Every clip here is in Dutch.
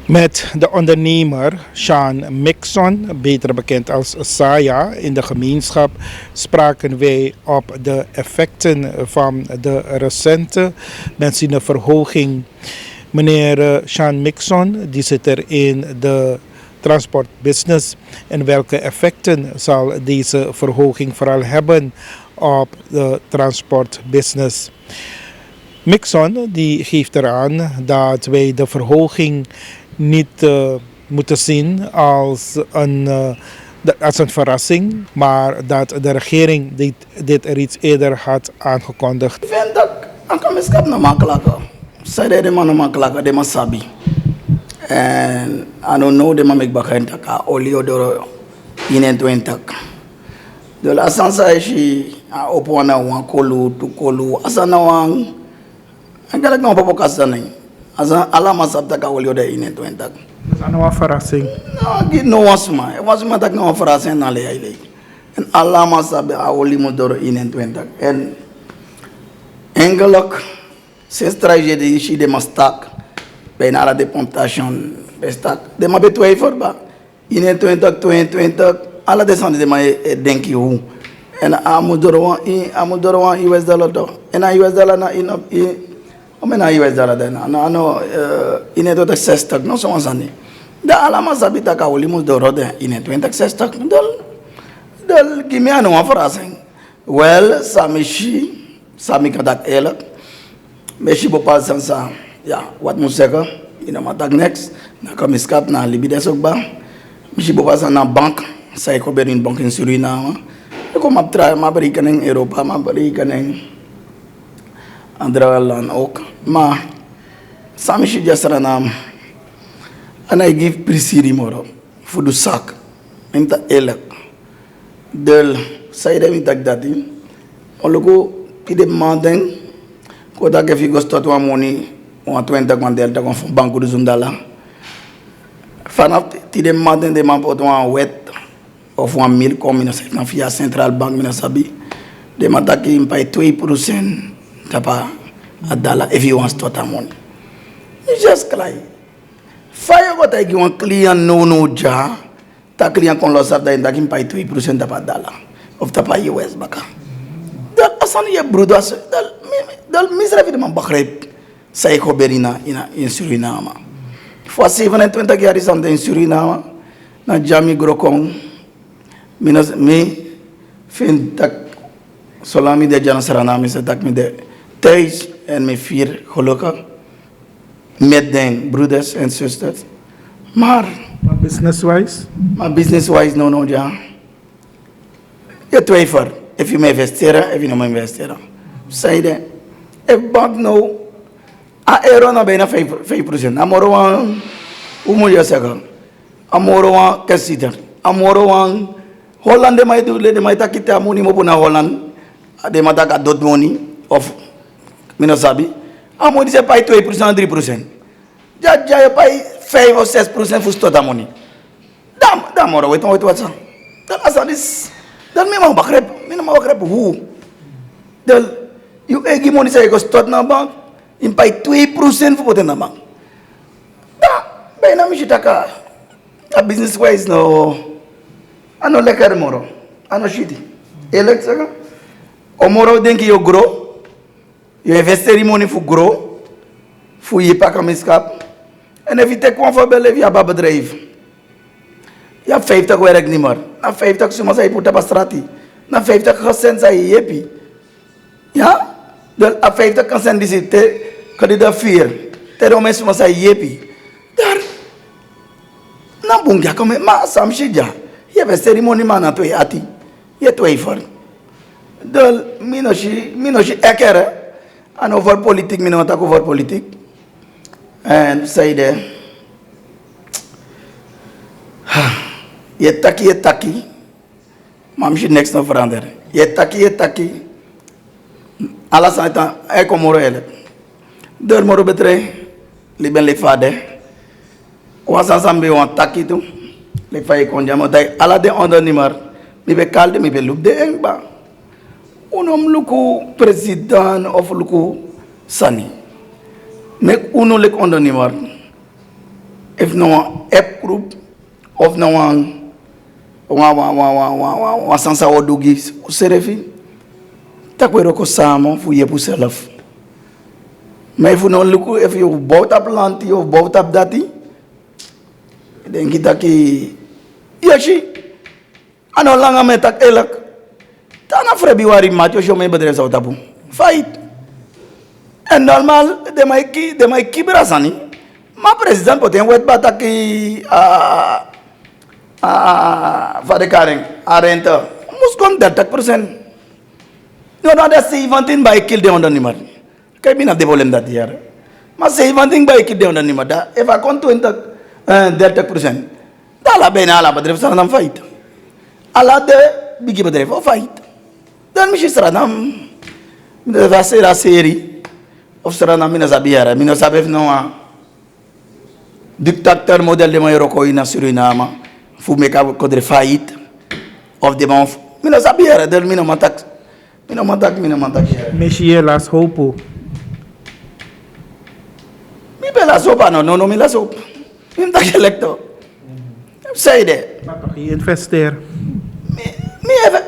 Met de ondernemer Sean Mixon, beter bekend als Saya, in de gemeenschap spraken wij op de effecten van de recente benzineverhoging. Meneer Sean Mixon, die zit er in de transportbusiness. En welke effecten zal deze verhoging vooral hebben op de transportbusiness? Mixon die geeft eraan dat wij de verhoging niet moeten zien als een verrassing, maar dat de regering dit reeds eerder had aangekondigd. Ik vind dat een gemeenschap niet makkelijk. Zij de man makkelijk, de man sabi. En I don't know de man make bakhen taka olio doro 21. De la sansa is opwana wan kolu to kolu asana wan. En gelijk nog op kasane. Asa ala masap taka olio de 21. Dat is een verrassing. Nou, ik no wasma. Wasma tak no verrassing na le ile. En ala masap olio mo doro 21. En eigenlijk sinds tragedie is de mastak. Bijna la deportation bestak. De ma betwee voorba. In 2022 alle descendants de ma denk je hoe. En amudorwan US dollar to. En a US dollar na in na US dollar dan. No in 2060 no so ansani. Da alama sabita ka olimus doro de in 2060 dal give me an verrassing. Well, sami kadak elk. Meshi bopal sansa. Ja, wat moet zeggen? In een maand next, dan kom ik naar Libides ook bij. Misschien bepaald naar bank, zij komen in bank in Suriname. Ik kom op trouwen, maar berekening in Europa, maar berekening andere landen ook. Maar, samen is het naam. En ik geef precies moro voor de zak. En dat eerlijk. Del, zij hebben dat in. Ologo, die maanden, koda ke figo stot wa money. On 20 mandel ta kon banco de zundala fanaf ti de matin de man poto en wet of 1000 comme mina na fia central bank mina sabi de mataki impay 2% tapa adala if you want to start money you just cry fire go take one client no ja ta client kon lo sabda inda kim pay 2% tapa adala of tapa US baka dal asan ye brudas dal misra fi de man bakrep zij gebeurt in Suriname. Voor 27 jaar is in Suriname. Na Jami Grokong. Me vind dat zolang de Jan Saranami is dat me de thuis en me 4 gelukkig. Met de broeders en zusters. Maar business-wise no ja. Je twijfelt. If je me investeren, if je no investeren. Zij if bank no. A euro na bijna 5%. Amoro wan, hoe moet je zeggen? Amoro wan kesiter. Amoro wan, Holland de mij doet, de mij takita money mopo na Holland. De mij taka dot money of minosabi. Amoro se pai 2% 3%. Ja je pai 5 of 6% voor stota money. Dam moro weet wat zo. Dan asan is, dan me mag begrip hoe. Dan you egi money say go stot na bank. In pay 2% voor poten na bank. Da, bijna misschien taka. A business wise no. Ano lekker moro. Ano shitty. Eerlijk zeggen. Omoro denk je grow. Je investeert money voor grow. Voor je pakken miskap. En if je take one voorbeeld, je hebt een bedrijf. Je hebt 50 werknemer. Na 50 suma say puta pastrati. Na 50% say yepi. Ja? De a 50% die zit kadi da 4 ter omes ma sa yepi dar na bunga come ma samshija ye be ceremony mana to ati ye to ifor dal minoshi ekere an over politik mino ta over politik and say de ye taki mamshi next no verander ye taki ala saita e komoro ele deur moro betre li ben le fade wa sambe wan takitu le fay kon jamo tay ala de ondo nimar mi be kalde mi be lubde engba unom luku president of luku sani mek uno le ondo nimar if no app group of no one sansa odugi serefi takwero ko samo fu yepu self. Maar if you don't look, if you bought up land, you bought up that, then kita ki, yashi, ano lang ang metak elak, tana February March, yo may badre sa utapu, fight. And normal, de may ki berasani, ma president poten wet bata ki, fade kareng, arenta, muskon 30%. No, that's 17 by kill them on the nimar. Kaya mina de problem that year. Mas say one thing by kid down ni mada. If I come to enter that percent, dala bena ala badref saranam fight. Ala de bigi badref fight. Dan mishi saranam. Mina vasera seri. Of saranam mina sabiara. Mina sabef no dictator model de Morocco ina Suriname. Fu meka kodre fight of the month. Mina sabiara del mina matak. Mina matak. Mishi las hopo. La sopa no me la sopa. Mi tak electo. Say that. Papaki investeer.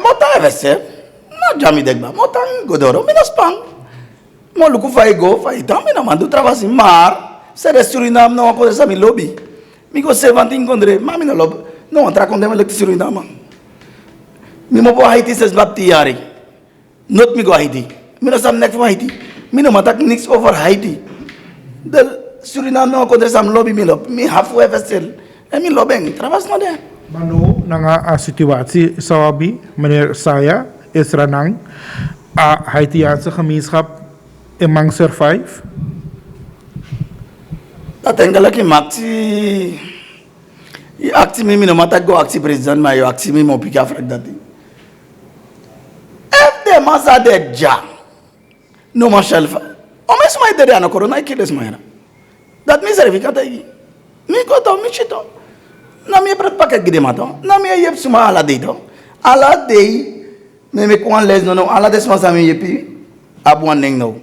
Mota investeer. Na jami degba. Mota godoro. Mi na spang. Mo luku fai go fai tam. Mi na mandu travasi mar. Se Suriname não pode sa mi lobby. Mi go 17 kondre. Ma mi na lobby. No antra konde me lekti Suriname. Mi mo po Haiti ses bapti yari. Not mi go Haiti. Mi na sam next Haiti. Mi na matak nix over Haiti. Del Suriname não contra sam lobby mi halfway vestel e mi lobeng travas no de Mano nanga a situatie sawabi meneer Saya is ranang a Haitiaanse gemeenschap in mang survive. Dat engela ki maxi i acti mi no mata go acti president ma yo acti mi mo pika frak dati e de masa de ja no ma shelfa o mes mai de ana corona ki des mai. Dat mi certificat ai. Mi goto mi chito. Na mi pret paket gide mato. Na mi yep suma ala deito. Ala dei me kwan les no ala des ma sami yepi abu neng no.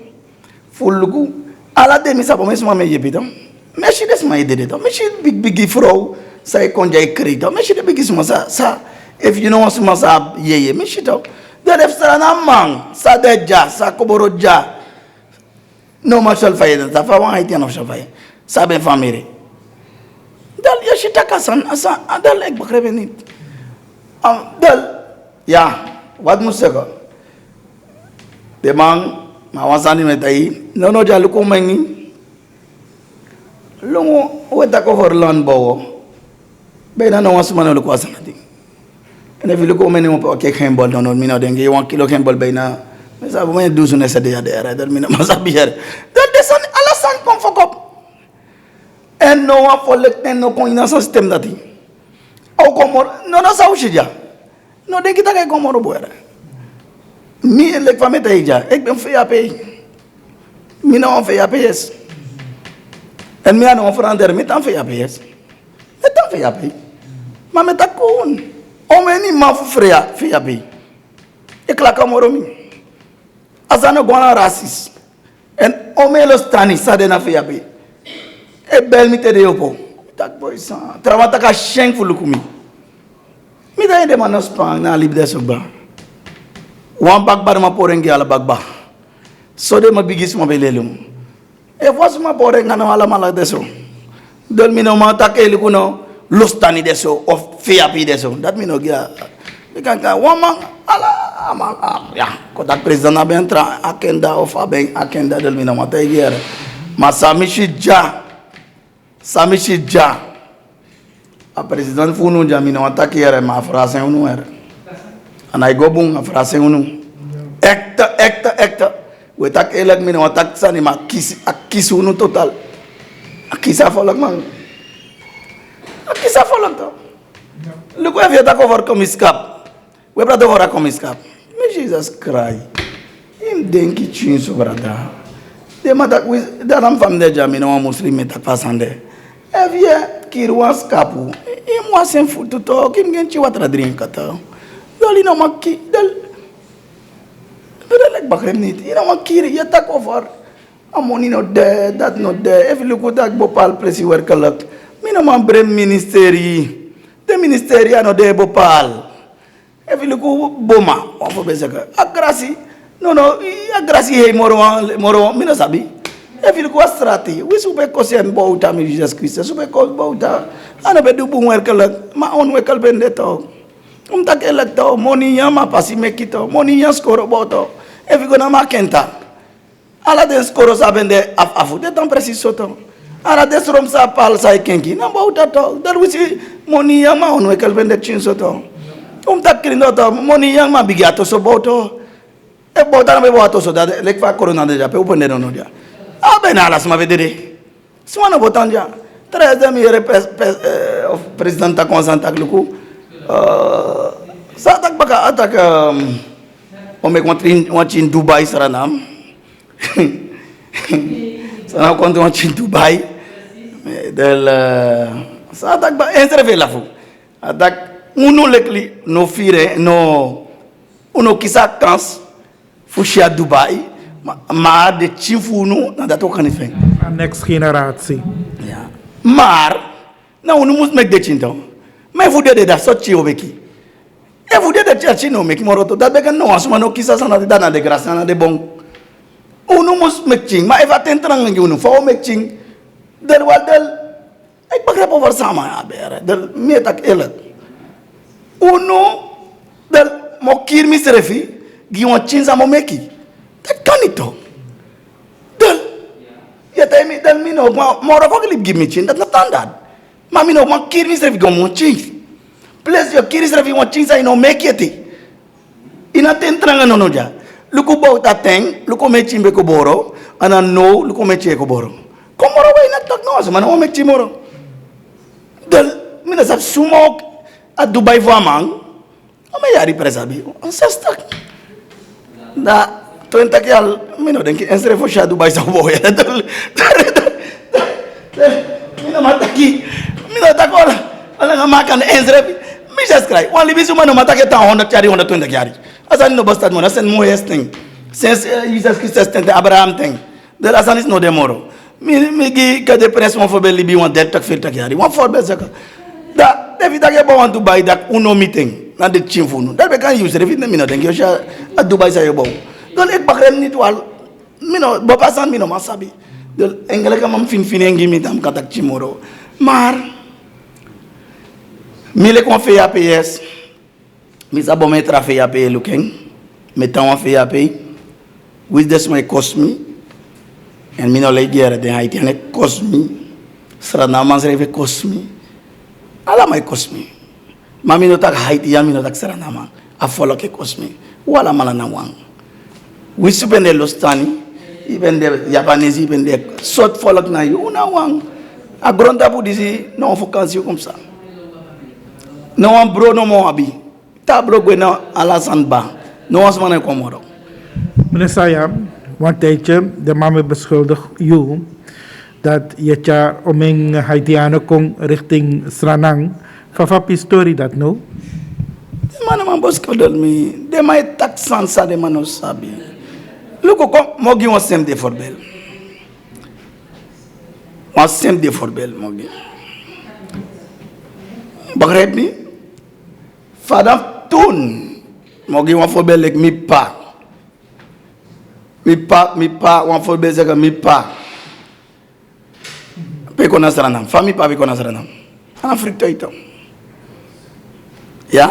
Fulgu ala de mi sabo me suma me yepi to. Me shi des ma ide to. Me shi big fro sai konja ikrito. Me shi de big suma sa if you know suma sa ye me shi to. De def sa na mang sa de ja sa koboro ja. No marshal faye ta fa wan haitian of faye. Sabe family. Dal yashita kasan asa adal ek bakre benit. Dal ya what musego. Demang mawasani metai no jalu ko mengi. Lungo weta ko horlan bawo. Bena no wasmana lu ko asanati. Ene vilu ko meni mo pa ke khembol no mina dengi 1 kilo khembol bena. Mesa bo me 12 ne sade ya de dal mina masabier. Dal desan ala san pon fokop. En no a folek ten no kon ina system dati. Au komor no na saushija. No den kita kay komoro boera. Mi elek fameta ija. Ek ben fe apay. Mi na on fe apes. En mi ana on frander mi tan fe apes. Et tan fe apay. Ma meta kon. O meni ma fu frea fe apay. Ek la komoro mi. Azana gona rasis. En o me los tani sa de na fe apay. E bel mi te de yopo. Tak boy sa. Travata ka shen fulukumi. Mi da inde manos pang na libde soba. Wan bagbar ma porengi ala bagba. So de ma bigis ma belelum. E was ma porenga na ala mala deso. Del mi no ma tak elikuno lustani deso of fiapi deso. Dat mi no gia. Ikan ka wama ala amal ya. Ko tak president na bentra akenda of abeng akenda del mi no ma te giere. Masamishi ja. Samishi ja. A president funu jami na ataki era ma frase unu era. Anai gobung a frase unu. Ekta. We tak elak mi na atak sa ni ma kis unu total. Akisa folak man. Akisa folak to. Look we have to over komiskap. We brother over komiskap. Me Jesus Christ. Im denki chinso brother. De matak we dalam famde jami na muslim metak pasande. Evia kirwas kapu. Imwa sem futu to kim gen chi watra drink kata. Dali no makki dal. Like bakrem nit. Ina makiri ya tak over. Amoni no de that no de. If you look at bopal presi work kalak. Me Mina membre ministeri. De ministeri ano de bopal. E vi luku boma. On faut baiser que. Agrasi. Non, agrasi hey moro mina sabi. E vi luku astrati. We super kosen bouta mi Jesus Christ. Super kos bouta. Ana be du bu werkel ma on werkel bendeto. Tak elek to moni yama pasi mekito. Moni yan skoro boto. E vi gona makenta. Ala den skoro sabende afu de tan preciso to. Ala des rom sa pal sa kenki na bauta to dar wisi moni yang ma on wekel bende chinso to tak krindo to moni yang ma bigato so boto e bota na be boto so da lek fa corona de ja pe upende no dia bena ala sma vedere sma no botan ja 13 mi president ta consanta luku sa tak baka atak o me kontrin watching Dubai saranam sana quando in Dubai sa atak ba entreve la fu atak uno lekli no fire no uno kisa kans fushia Dubai maar de chifunu na dat ook kan niet Next generatie. ja maar na uno mus mek de chinto mais vous de da so chi obeki e vous de chi no mek moroto da be kan no asuma no kisa sana de na de grasa na de bon uno mus mekching ma eva tentrang ngi uno fo mekching del wadel ek bakra pover sama ya bere del metak elet uno del mokir misrefi gi won chinza mo meki tak kanito del ya temi del mino moro ko lib gi mi chin dat na standard ma mino ma kir misrefi go mo chin plus yo kir misrefi mo chinza ino meki eti ina tentrang no ja luku bauta teng luku mechi be ko boro ana no luku mechi ko boro ko moro way nak tak no sama no mechi moro del mina sab sumok a Dubai vamang o me yari presabi on sastak da to entakial mino denki ensre fo sha Dubai sa boya del mina mataki mina takola ala ngamakan ensre mi just cry wan libi suma no matake ta 100 kyari 120 kyari asan no bastard mo asan mo thing since Jesus Christ thing Abraham thing der asan is no demoro mi gi ka de press mo fo be libi wan del tak fil tak yari wan for be zaka da David age bo wan Dubai dak uno meeting na de chimfunu da be kan use refit na mi no dengi sha a Dubai sa yo bo don ek bakrem nit wal mi no bo pasan mi no masabi del engale ka mam fin ngi mi tam katak chimoro mar mi le kon fe APS mi sabo me trafe ya pay looking me tan fe ya pay with this my cost me and me no le gere de haiti ne cost me sra na man sre cost me ala my cost me mami no tak haiti ya mi no tak sra na man a follow ke cost me wala mala na wang we supende los tani even de japanese even de sort follow na you na wang a gronda bu disi no focus comme ça no one bro no mo abi tablo gwena alasan ba no was man komoro Meneer Saya, een tijdje, de mama beschuldigt u dat je tja oming Haitianen kon richting Sranang. Fafa pistori dat no? De man beschuldigt me, de mij taksan sa de man sabi. Luko kom mogi wan sem de voorbeeld. Wan sem de voorbeeld mogi. Begrijp me? Vanaf toen mogi wan voorbeeld like mi pa. Mi pa, wan voorbeeld zeggen mi pa. Peko na Suriname, famille pa peko na Suriname. Aan Afrika ito. Ja?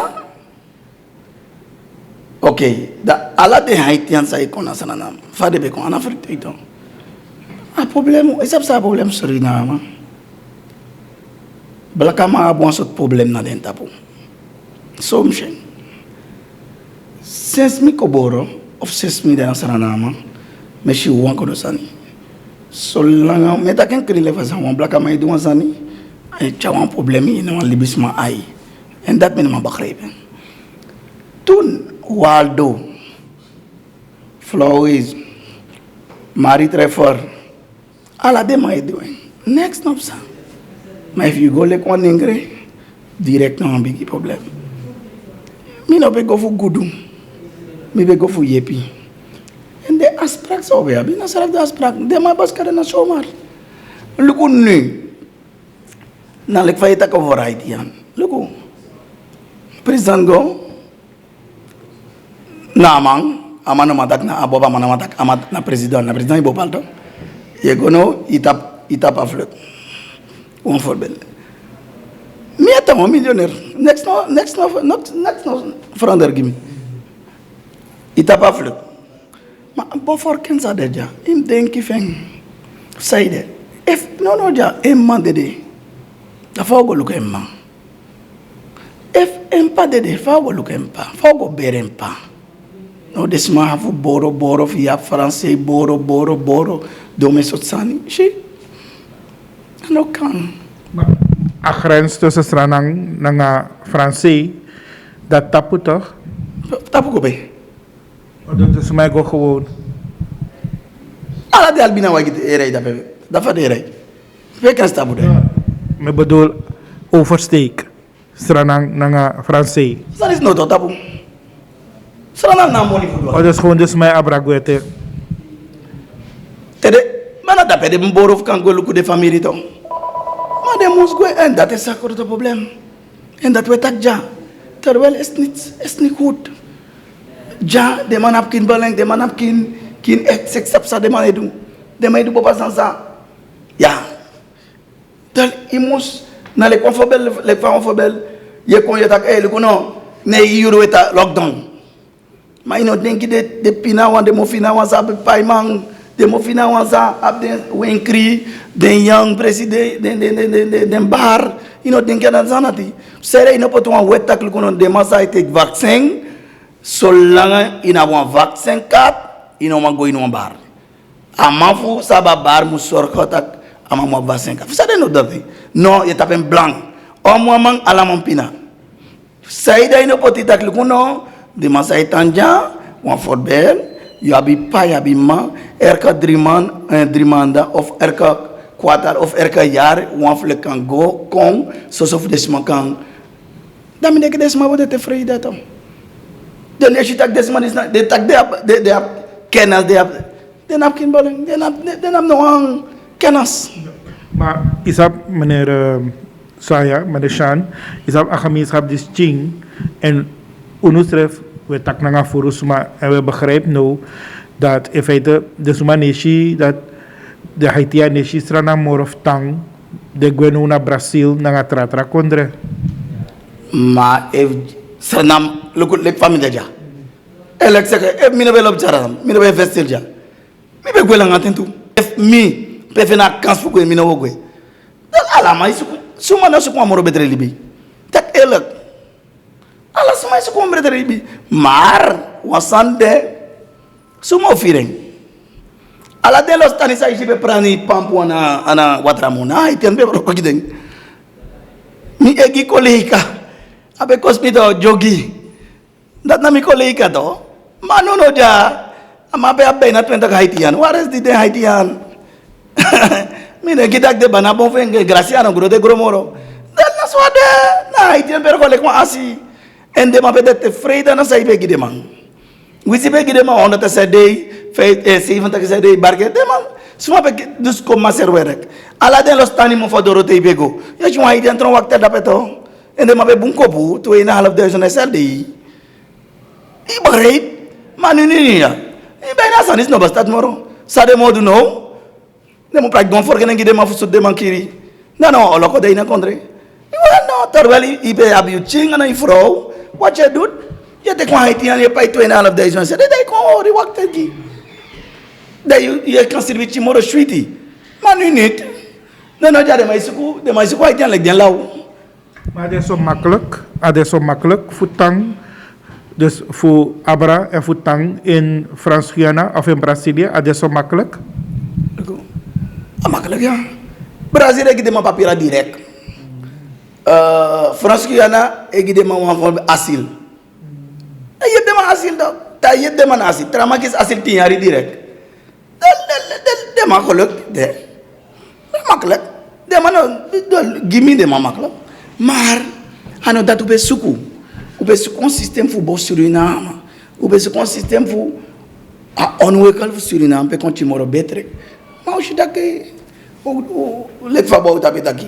Oké, da ala de Haitian sa iko na Suriname. Fade peko aan Afrika ito. A problema, isap sa problema Suriname. Belaka mga buwan sot problem na din tapo. So mshen. Since mi koboro, of since mi dana Suriname, me shi wan ko do sani. So langa meta ken kri le fasan wan blaka may duwan sani ay chawan problemi ina wan libisma ay and that mean ma bakreben tun Waldo Flowers Marie Trevor ala de may doing next no sa ma if you go like one ingre direct no big problem mi no be go fu gudum mi be go fu yepi. En de afspraak zou we hebben. Dan de afspraak. De maar bas kan na zomaar. Luku nu. na lek fay ta ko for Haitian loko president go na amano matak na aboba mana matak amat na president ibo palto ye gono itap aflek on for bel mi ata mo millionnaire next no frander gimi itap aflek ma bo for kenza deja im denki feng saide if no ja emma dede da fogo luka emma if empa dede fogo luka empa fogo berempa no desma hafu boro via français boro dome sotsani shi no kan a grens tussen Stranang en Francais, dat tapu toch? Tapu ko be. Dat is mij gewoon. Ala de albina wagit erei da pe. Da fa de erei. Pe kan tapu de. Ik bedoel oversteek. Stranang en Francais. Dat is no to tapu. Stranang na moni fu. Dat is gewoon dus mij abraguete. Tede, mana da pe de mboro kan go luku de famille to. Maar de moest go en dat is akkoord het probleem. En dat we tak ja. Terwijl is niet goed. Ja, de man heb kin belang, de man heb kin echt seks de man doen. De man doen papa sansa. Ja. Dan je moest naar le confabel, je kon je tak le kono nee euro eta lockdown. Maar je nou denk je de pina de mofina wan sa paiement. De mofina wansa ab den wenkri den young president den bar ino den kana zanati sere ino poto wan wetak lukono de masa take vaccin so langa ina wan vaccin kat ino mango ino bar amafu saba bar mu sorkotak ama mo vaccin kat sade no dati no ya tapen blanc o mo man ala mon pina saida ino potita lukono de masa tanja wan fotbel you abi pa ya bi ma erka drimanda of erka quartal of erka jaar wan flek kan go kon so desma kan dan meneer desma wordt te vrede dan dan als je tak desma is de tak de kennis de nap kin balling de nap no ang kennis maar isap meneer Saya meneer Shan isap akamishap dis ching en unustref we tak nanga furusma en we begrijpen nu dat in feite de suma neshi dat de Haitian neshi strana morof tang de gwenu na Brazil nanga tratra kondre ma if sanam lukut lek famille ja elek seke mi be lob jaram mi be vestil ja mi be gwela ngatentu if mi pe fena kans fu ko mi no wogwe dal ala mai suma na su ko moro betre libi tak elek ala suma su ko betre libi mar wasande suma ofireng ala de los tanisa ibe prani pampu ana watramuna iten be ro kideng mi egi koleka abe kospito jogi dat na mi koleka do manono ja amabe abe na twenta Haitian what is the Haitian mi ne gidak de bana bon fenge graciano gro de gromoro dat na swade na Haitian per kolek ma asi ende ma be de freida na saibe gidemang wisi be gidema on ta sedei fait 70 sedei barke demam suma be dus ko maser werek ala de los tani mo fodoro te bego ya ju Haitian tron wakta dapeto ende ma be bunko bu to ina half de jona sedei I bareit manuni ya I be na sanis no bastat moro sa de modu no de mo pra gonfor kenen gidema fu sudde mankiri no oloko de ina kondre no torwali I be abu chinga na ifro what you do je te kwam Haitian je pay 2,5 days se de ko ri wakta gi de je kan servir moro sweetie maar nu niet no ja de mais suku Haitian lek den law maar het is zo makkelijk voetang dus voor Abra en voetang in Frans-Guyana of in Brazilië het is zo makkelijk makkelijk ja Brazilië ik de ma papiera direct Frans-Guyana ik de ma van asil je de ma asil da ta je de ma asil trama kis asil tiari direct de makkelijk de makkelijk de ma no gimi de ma makkelijk maar ano dat ube suku un système fu bo Suriname ube un système fu onwekal fu Suriname pe konti moro betre ma o shidake o lek fa bo tapitaki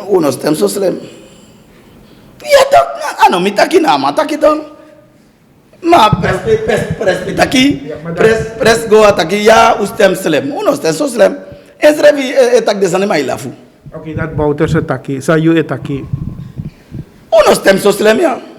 Uno stem so slim. Ya tak, ano, mitaki na, mataki don. Ma pres mitaki, pres go ataki ya ustem slim. Uno stem so slim. Esrevi etak desane mai lafu. Okay, dat Bouter sa taki. Sa you etaki. Uno stem so slim ya.